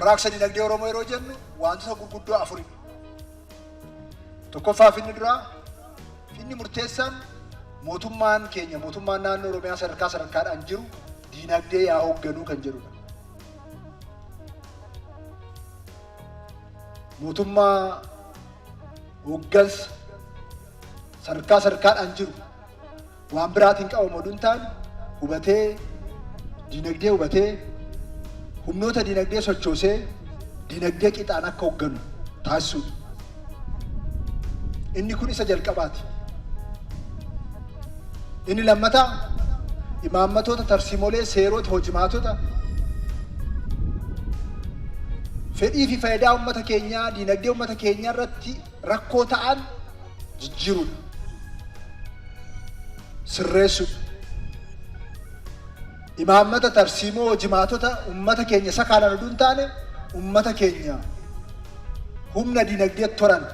warraaqsa dinagdee Oromoo yeroo jennu wantoota gurguddoo afuri. Tokkoffaa finni duraa finni murteessaan mootummaan keenya mootummaan naannoo Oromiyaa sadarkaadhaan jiru dinagdee yaa hoogganuu kan jedhudha. Mootummaa hooggansa sadarkaadhaan jiru waan biraatiin qabamu oduun taane hubatee dinagdee hubatee humnoota dinagdee sochoosee dinagdee qixaan akka hoogganu taasisuudha. Inni kun isa jalqabaati. Inni lammataa imaammatoota tarsiimolee seerota hojimaatota fedhii fi faayidaa uummata keenyaa dinagdee uummata keenyaa irratti rakkoo ta'an jijjiiruudha. Sirreessuudha. Imaammata tarsiimoo hojimaatota uummata keenya sakaalan oduun taane uummata keenya humna dinagdee toran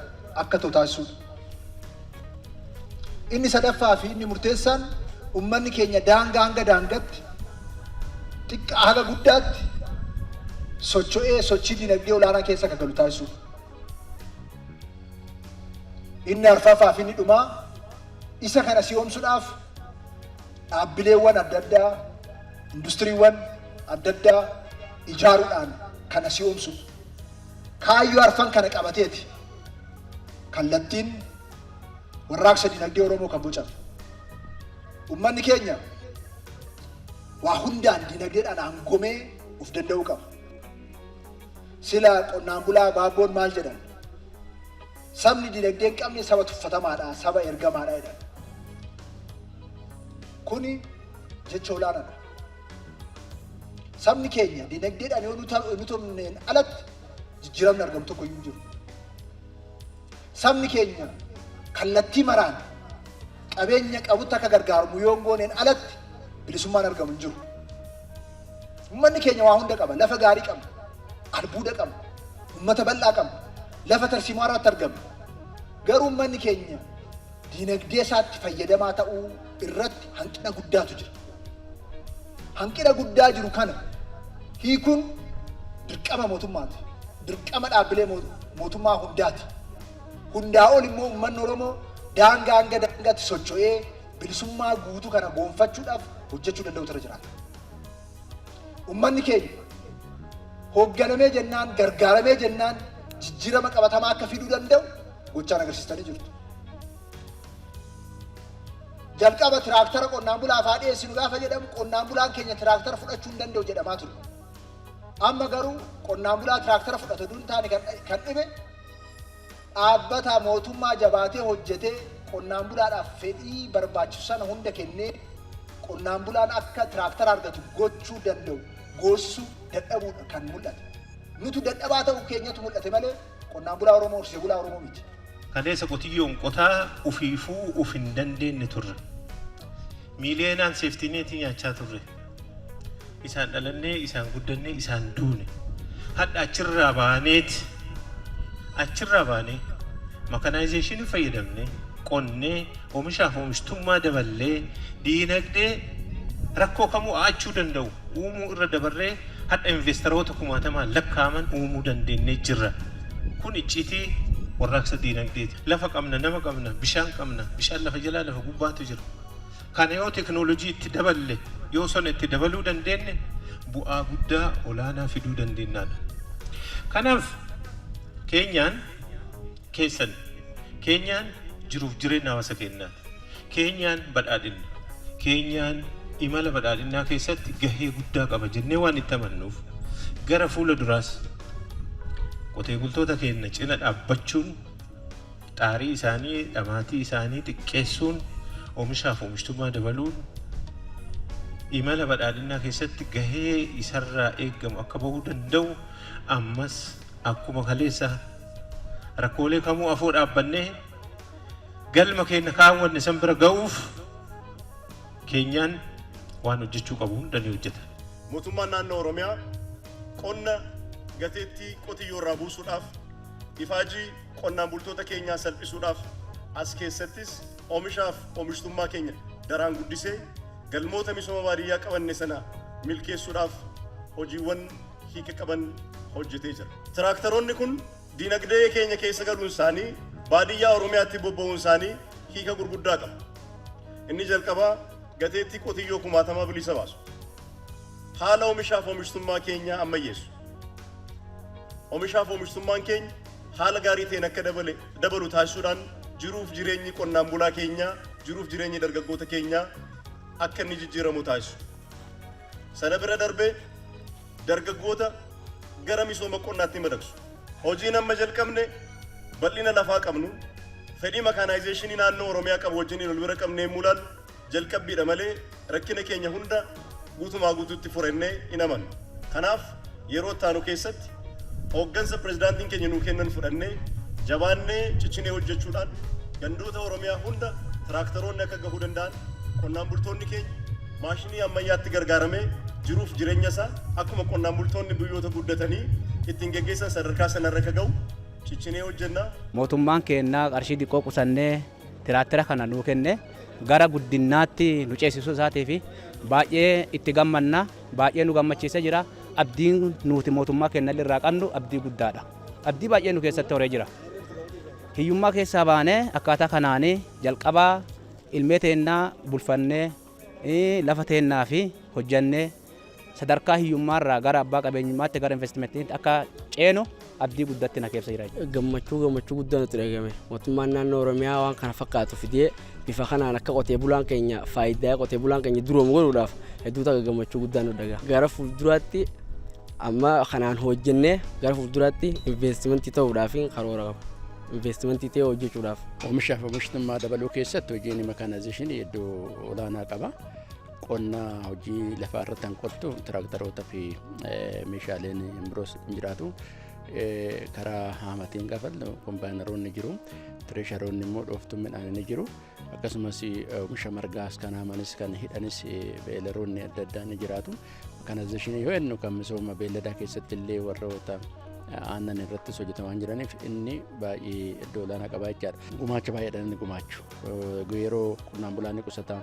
akka taasisuudha. Inni sadaffaa fi inni murteessaan uummanni keenya daangaa hanga daangaatti xiqqaa haga guddaatti socho'ee sochii dinagdee olaanaa keessa akka galu taasisuudha. Inni arfaffaa fi inni dhumaa isa kana si'oomsuudhaaf dhaabbileewwan adda addaa industiriiwwan adda addaa ijaaruudhaan kana si'oomsu kaayyoo arfan kana qabateeti kallattiin warraaqsa dinagdee Oromoo kan bocame. Uummanni keenya waa hundaan dinagdeedhaan hangomee of danda'uu qaba. Sila qonnaan bulaa baabboon maal jedhan? Sabni dinagdee hin qabne saba tuffatamaadha, saba ergamaadha jedhan. Kuni jecha olaanaadha. Sabni keenya dinagdeedhaan yoo nu tumneen alatti jijjiiramni argamu tokko iyyuu hin jiru. Sabni keenya kallattii maraan qabeenya qabutti akka gargaaramu yoo gooneen alatti bilisummaan argamu hin jiru. Uummanni keenya waa hunda qaba, lafa gaarii qaba, albuuda qaba, uummata bal'aa qaba, lafa tarsiimoo irratti argama. Garuu uummanni keenya dinagdee isaatti fayyadamaa ta'uu irratti hanqina guddaatu jira. Hanqina guddaa jiru kana hiikuun dirqama mootummaati. Dirqama dhaabbilee mootummaa hundaati. Hundaa ol immoo uummanni Oromoo daangaa hanga daangaatti socho'ee bilisummaa guutuu kana goonfachuudhaaf hojjechuu danda'u irra jiraata. Uummanni keenya hoogganamee jennaan gargaaramee jennaan jijjiirama qabatamaa akka fiduu danda'u gochaan agarsiistanii jirtu. Jalqaba tiraaktera qonnaan bulaaf haa dhiyeessinu gaafa jedhamu qonnaan bulaan keenya tiraaktera fudhachuu hin danda'u jedhamaa ture. Amma garuu qonnaan bulaa tiraaktera fudhatu duun taane kan dhibe dhaabbata mootummaa jabaatee hojjetee qonnaan bulaadhaaf fedhii barbaachisu sana hunda kennee qonnaan bulaan akka tiraaktera argatu gochuu danda'u goosuu dadhabuudha kan mul'ate. Nutu dadhabaa ta'uu keenyatu mul'ate malee qonnaan bulaa Oromoo horsee bulaa Oromoo miti. Kaleessa qotiyyoon qotaa ufiifuu uf hin dandeenye turre. Miiliyeenaan seeftineetii nyaachaa turre. Isaan dhalannee, isaan guddannee, isaan duune. Hadha achirraa baanee makanaayizeeshinii fayyadamne qonnee oomishaaf oomishtummaa daballee diinagdee rakkoo kamuu aachuu danda'u uumuu irra dabarree hadha investoroota kumaatamaan lakkaaman uumuu dandeenyee jirra. Kun icciitii warraaqsa diinagdeeti. Lafa qabna, nama qabna, bishaan qabna, bishaan lafa jalaa lafa gubbaatu jira. Kana yoo teknoolojii itti daballe, yoo son itti dabaluu dandeenye bu'aa guddaa olaanaa fiduu dandeenyaadha. Kanaaf keenyaan jiruuf jireenya hawaasa keenyaati. Keenyaan badhaadhina. Keenyaan imala badhaadhinaa keessatti gahee guddaa qaba jennee waan itti amannuuf gara fuula duraas qotee bultoota keenya cina dhaabbachuun xaarii isaanii, dhamaatii isaanii xiqqeessuun, oomishaaf oomishtummaa dabaluun imala badhaadhinaa keessatti gahee isarraa eeggamu akka bahuu danda'u ammas akkuma kaleessa rakkoolee kamuu afoo dhaabbannee galma keenya kaawwanne san bira ga'uuf keenyaan waan hojjechuu qabu hunda ni hojjeta. Mootummaan naannoo Oromiyaa qonna gateettii qotiyyoo irraa buusuudhaaf ifaajii qonnaan bultoota keenyaa salphisuudhaaf as keessattis oomishaaf oomishtummaa keenya daraan guddisee galmoota misooma baadiyyaa qabanne sana milkeessuudhaaf hojiiwwan hiika qaban hojjetee jira. Tiraakteroonni kun dinagdee keenya keessa galuun isaanii baadiyyaa Oromiyaatti bobba'uun isaanii hiika gurguddaa qaba. Inni jalqabaa gateettii qotiyyoo 60 bilisa baasu. Haala oomishaaf oomishtummaa keenya ammayyeessu. Oomishaaf oomishtummaan keenya haala gaarii ta'een akka dabalu taasisuudhaan jiruuf jireenyi qonnaan bulaa keenyaa, jiruuf jireenyi dargaggoota keenyaa akka inni jijjiiramu taasisu. Sana bira darbee dargaggoota gara misooma qonnaatti madaqsu. Hojiin amma jalqabne bal'ina lafaa qabnu, fedhii makaanaayizeeshinii naannoo Oromiyaa qabu wajjiniin ol bira qabnee mul'al jalqabbiidha malee rakkina keenya hunda guutumaa guutuutti furannee hin amannu. Kanaaf yeroo ittaanu keessatti hooggansa pirezidaantiin keenya nuu kennan fudhannee jabaannee ciccinee hojjechuudhaan gandoota Oromiyaa hunda tiraakteroonni akka gahuu danda'an qonnaan bultoonni keenya maashinii ammayyaatti gargaaramee jiruuf jireenya isaa akkuma qonnaan bultoonni biyyoota guddatanii ittiin geggeessan sadarkaa sanarra akka gahu ciccinee hojjennaa. Mootummaan keenya qarshii xiqqoo qusannee tiraaktera kana nuu kenne gara guddinaatti nu ceesisuu isaatii fi baay'ee itti gammanna, baay'ee nu gammachiisa jira. Abdiin nuti mootummaa keenya irraa qabnu abdii guddaadha. Abdii baay'ee nu keessatti horee jira. Hiyyummaa keessaa baanee akkaataa kanaanii jalqabaa ilmee teennaa bulfannee lafa teennaa fi hojjannee sadarkaa hiyyummaarraa gara abbaa qabeenyummaatti gara investimentii akka ceenu abdii guddatti na keessa jira. Gammachuu guddaa nutti dhagahame. Mootummaan naannoo Oromiyaa waan kana fakkaatu fidee bifa kanaan akka qotee bulaan keenya faayidaa qotee bulaan keenya duroomu godhuudhaaf hedduu gammachuu guddaa nu dhagaha. Gara fuulduraatti amma kanaan hojjennee gara fuulduraatti investimentii ta'uudhaaf karoora qaba. Investimentii ta'ee hojjechuudhaaf. Oomishaaf oomishtummaa dabaluu keessatti hojiin makaanaayizeeshinii iddoo olaanaa qaba. Qonna hojii lafaa irratti kan qottu tiraakterootaa fi meeshaaleen biroos jiraatu. Karaa haamatiin gaafattu kombaayineroonni jiru, tireesharoonni immoo dhooftuu midhaan ni jiru. Akkasumas oomisha margaas kan haamanis kan hidhanis beeyladoonni adda addaa ni jiraatu. Makaanaayizeeshinii yoo jennu kan misooma beeyladaa keessatti illee warroota aannan irrattis hojjetamaa jiraniif inni baay'ee iddoo olaanaa qaba jechaadha. Gumaacha baay'eedhaan inni gumaachu. Yeroo qonnaan bulaan qusata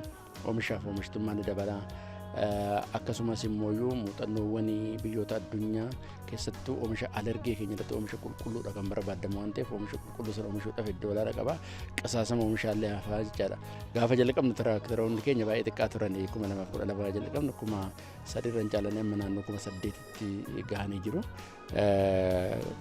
oomishaaf oomishtummaa ni dabala. Akkasumas immoo muuxannoowwan biyyoota addunyaa keessattuu oomisha alergii keenya irratti oomisha qulqulluudha kan barbaadamu waan ta'eef oomisha qulqulluu sana oomishuudhaaf iddoo olaanaa qaba. Qisaasama oomishaalee hafaa jechaadha. Gaafa jalqabnu tiraakteroonni keenya baay'ee xiqqaa turan 2012 jalqabnu 3 irra caalanii amma naannoo 8tti gahanii jiru.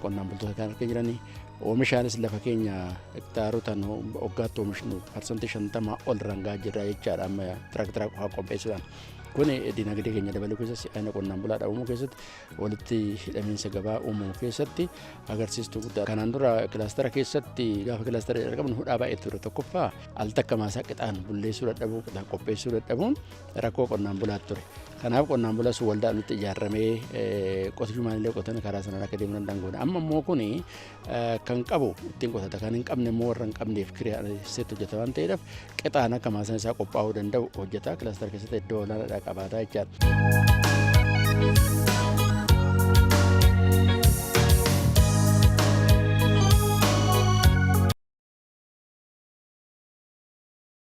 Qonnaan bultoota kan argaa jiranii oomishaanis lafa keenya hektaarotaan waggaatti oomishnu parsantii 50 ol rangaa jirra jechaadha amma tiraaktera qofaa qopheessuudhaan. Kun dinagdee keenya dabaluu keessatti aina qonnaan bulaa dhaabamuu keessatti walitti hidhamiinsa gabaa uumamuu keessatti agarsiistuu guddaa. Kanaan dura kilaastera keessatti gaafa kilaastera jalqabnu hudhaa baay'ee ture. Tokkoffaa al takka maasaa qixaan bulleessuu dadhabuu, qixaan qopheessuu dadhabuun rakkoo qonnaan bulaa ture. Kanaaf qonnaan bulaa sun waldaa nutti ijaaramee qotiyyumaan illee qotan karaa sanaan akka deeman danda'udha. Amma immoo kun kan qabu ittiin qotata, kan hin qabne immoo warra hin qabneef kireessatti hojjeta waan ta'eedhaaf qixaan akka maasaan isaa qophaa'uu danda'u hojjeta. Kilaastera keessatti iddoo olaanaadhaa qabaata jechaadha.